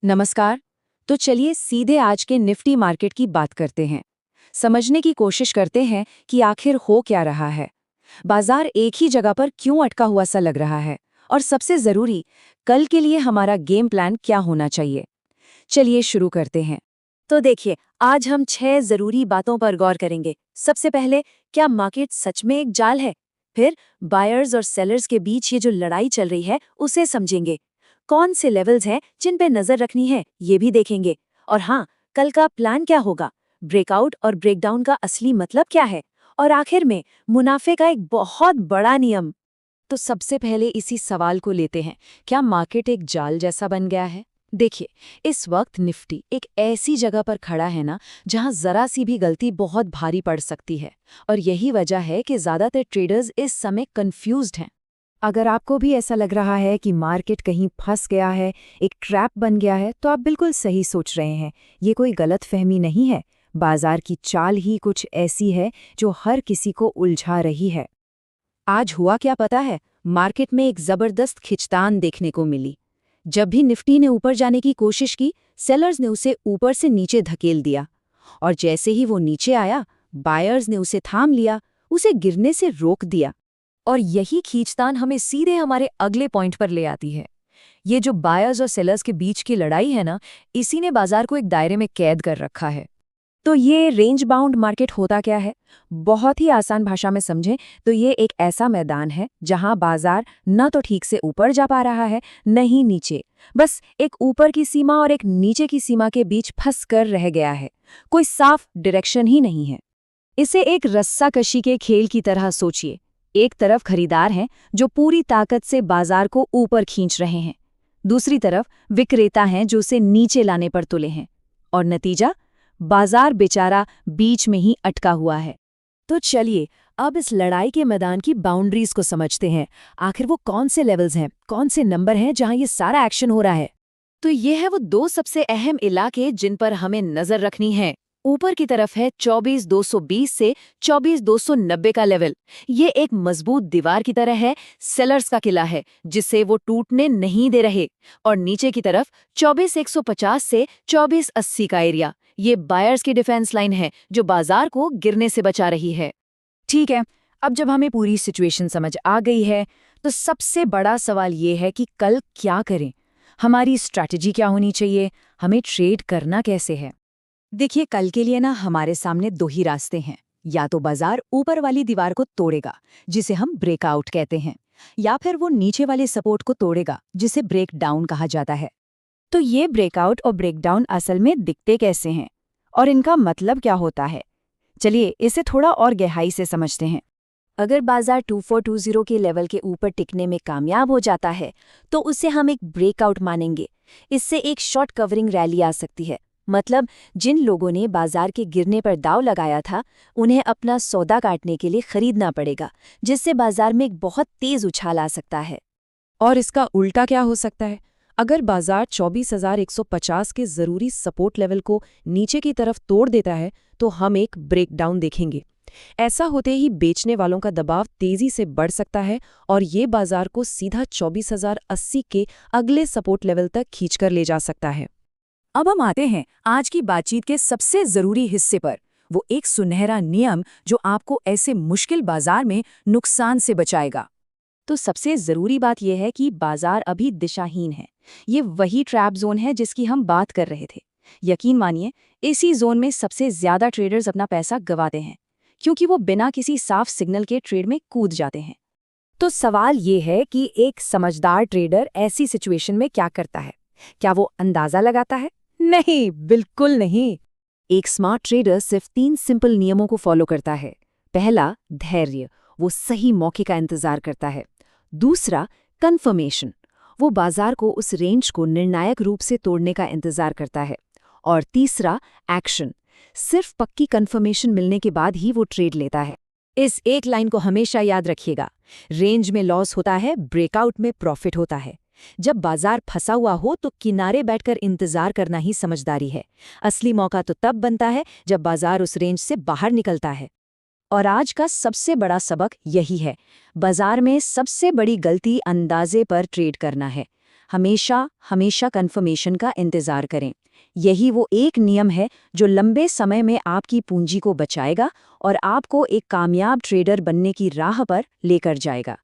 नमस्कार। तो चलिए सीधे आज के निफ्टी मार्केट की बात करते हैं। समझने की कोशिश करते हैं कि आखिर हो क्या रहा है। बाजार एक ही जगह पर क्यों अटका हुआ सा लग रहा है, और सबसे जरूरी, कल के लिए हमारा गेम प्लान क्या होना चाहिए। चलिए शुरू करते हैं। तो देखिए, आज हम 6 जरूरी बातों पर गौर करेंगे। सबसे पहले, क्या मार्केट सच में एक जाल है? फिर बायर्स और सेलर्स के बीच ये जो लड़ाई चल रही है उसे समझेंगे। कौन से लेवल्स हैं जिन पे नजर रखनी है ये भी देखेंगे। और हाँ, कल का प्लान क्या होगा, ब्रेकआउट और ब्रेकडाउन का असली मतलब क्या है, और आखिर में मुनाफे का एक बहुत बड़ा नियम। तो सबसे पहले इसी सवाल को लेते हैं, क्या मार्केट एक जाल जैसा बन गया है? देखिए, इस वक्त निफ्टी एक ऐसी जगह पर खड़ा है ना, जहां जरा सी भी गलती बहुत भारी पड़ सकती है। और यही वजह है कि ज्यादातर ट्रेडर्स इस समय कंफ्यूज्ड हैं। अगर आपको भी ऐसा लग रहा है कि मार्केट कहीं फंस गया है, एक ट्रैप बन गया है, तो आप बिल्कुल सही सोच रहे हैं। ये कोई गलतफहमी नहीं है। बाजार की चाल ही कुछ ऐसी है जो हर किसी को उलझा रही है। आज हुआ क्या पता है? मार्केट में एक जबरदस्त खिंचतान देखने को मिली। जब भी निफ्टी ने ऊपर जाने की कोशिश की, सेलर्स ने उसे ऊपर से नीचे धकेल दिया। और जैसे ही वो नीचे आया, बायर्स ने उसे थाम लिया, उसे गिरने से रोक दिया। और यही खींचतान हमें सीधे हमारे अगले पॉइंट पर ले आती है। ये जो बायर्स और सेलर्स के बीच की लड़ाई है ना, इसी ने बाजार को एक दायरे में कैद कर रखा है। तो ये रेंज बाउंड मार्केट होता क्या है? बहुत ही आसान भाषा में समझें तो ये एक ऐसा मैदान है जहां बाजार न तो ठीक से ऊपर जा पा रहा है, न ही नीचे। बस एक ऊपर की सीमा और एक नीचे की सीमा के बीच फंस कर रह गया है। कोई साफ डायरेक्शन ही नहीं है। इसे एक रस्साकशी के खेल की तरह सोचिए। एक तरफ खरीदार हैं जो पूरी ताकत से बाजार को ऊपर खींच रहे हैं। दूसरी तरफ विक्रेता हैं जो उसे नीचे लाने पर तुले हैं। और नतीजा, बाजार बेचारा बीच में ही अटका हुआ है। तो चलिए अब इस लड़ाई के मैदान की बाउंड्रीज को समझते हैं। आखिर वो कौन से लेवल्स हैं, कौन से नंबर हैं जहां ये सारा एक्शन हो रहा है? तो ये है वो दो सबसे अहम इलाके जिन पर हमें नजर रखनी है। ऊपर की तरफ है 24,220 से 24,290 का लेवल। ये एक मजबूत दीवार की तरह है, सेलर्स का किला है जिसे वो टूटने नहीं दे रहे। और नीचे की तरफ 24,150 से 24,80 का एरिया, ये बायर्स की डिफेंस लाइन है जो बाजार को गिरने से बचा रही है। ठीक है, अब जब हमें पूरी सिचुएशन समझ आ गई है, तो सबसे बड़ा सवाल ये है कि कल क्या करें। हमारी स्ट्रैटेजी क्या होनी चाहिए, हमें ट्रेड करना कैसे है? देखिए, कल के लिए ना हमारे सामने दो ही रास्ते हैं। या तो बाजार ऊपर वाली दीवार को तोड़ेगा, जिसे हम ब्रेकआउट कहते हैं, या फिर वो नीचे वाले सपोर्ट को तोड़ेगा, जिसे ब्रेक डाउन कहा जाता है। तो ये ब्रेकआउट और ब्रेकडाउन असल में दिखते कैसे हैं और इनका मतलब क्या होता है? चलिए इसे थोड़ा और गहराई से समझते हैं। अगर बाजार 2420 के लेवल के ऊपर टिकने में कामयाब हो जाता है, तो उसे हम एक ब्रेकआउट मानेंगे। इससे एक शॉर्ट कवरिंग रैली आ सकती है। मतलब जिन लोगों ने बाजार के गिरने पर दांव लगाया था, उन्हें अपना सौदा काटने के लिए खरीदना पड़ेगा, जिससे बाजार में एक बहुत तेज उछाल आ सकता है। और इसका उल्टा क्या हो सकता है? अगर बाजार 24,150 के जरूरी सपोर्ट लेवल को नीचे की तरफ तोड़ देता है, तो हम एक ब्रेकडाउन देखेंगे। ऐसा होते ही बेचने वालों का दबाव तेजी से बढ़ सकता है और ये बाजार को सीधा 24,080 के अगले सपोर्ट लेवल तक खींचकर ले जा सकता है। अब हम आते हैं आज की बातचीत के सबसे जरूरी हिस्से पर, वो एक सुनहरा नियम जो आपको ऐसे मुश्किल बाजार में नुकसान से बचाएगा। तो सबसे जरूरी बात यह है कि बाजार अभी दिशाहीन है। ये वही ट्रैप जोन है जिसकी हम बात कर रहे थे। यकीन मानिए, इसी जोन में सबसे ज्यादा ट्रेडर्स अपना पैसा गंवाते हैं, क्योंकि वो बिना किसी साफ सिग्नल के ट्रेड में कूद जाते हैं। तो सवाल ये है कि एक समझदार ट्रेडर ऐसी सिचुएशन में क्या करता है? क्या वो अंदाजा लगाता है? नहीं, बिल्कुल नहीं। एक स्मार्ट ट्रेडर सिर्फ 3 सिंपल नियमों को फॉलो करता है। पहला, धैर्य, वो सही मौके का इंतजार करता है। दूसरा, कन्फर्मेशन, वो बाजार को उस रेंज को निर्णायक रूप से तोड़ने का इंतजार करता है। और तीसरा, एक्शन, सिर्फ पक्की कन्फर्मेशन मिलने के बाद ही वो ट्रेड लेता है। इस एक लाइन को हमेशा याद रखिएगा। रेंज में लॉस होता है, ब्रेकआउट में प्रॉफिट होता है। जब बाजार फंसा हुआ हो तो किनारे बैठकर इंतजार करना ही समझदारी है। असली मौका तो तब बनता है जब बाजार उस रेंज से बाहर निकलता है। और आज का सबसे बड़ा सबक यही है, बाजार में सबसे बड़ी गलती अंदाजे पर ट्रेड करना है। हमेशा हमेशा कंफर्मेशन का इंतजार करें। यही वो एक नियम है जो लंबे समय में आपकी पूंजी को बचाएगा और आपको एक कामयाब ट्रेडर बनने की राह पर लेकर जाएगा।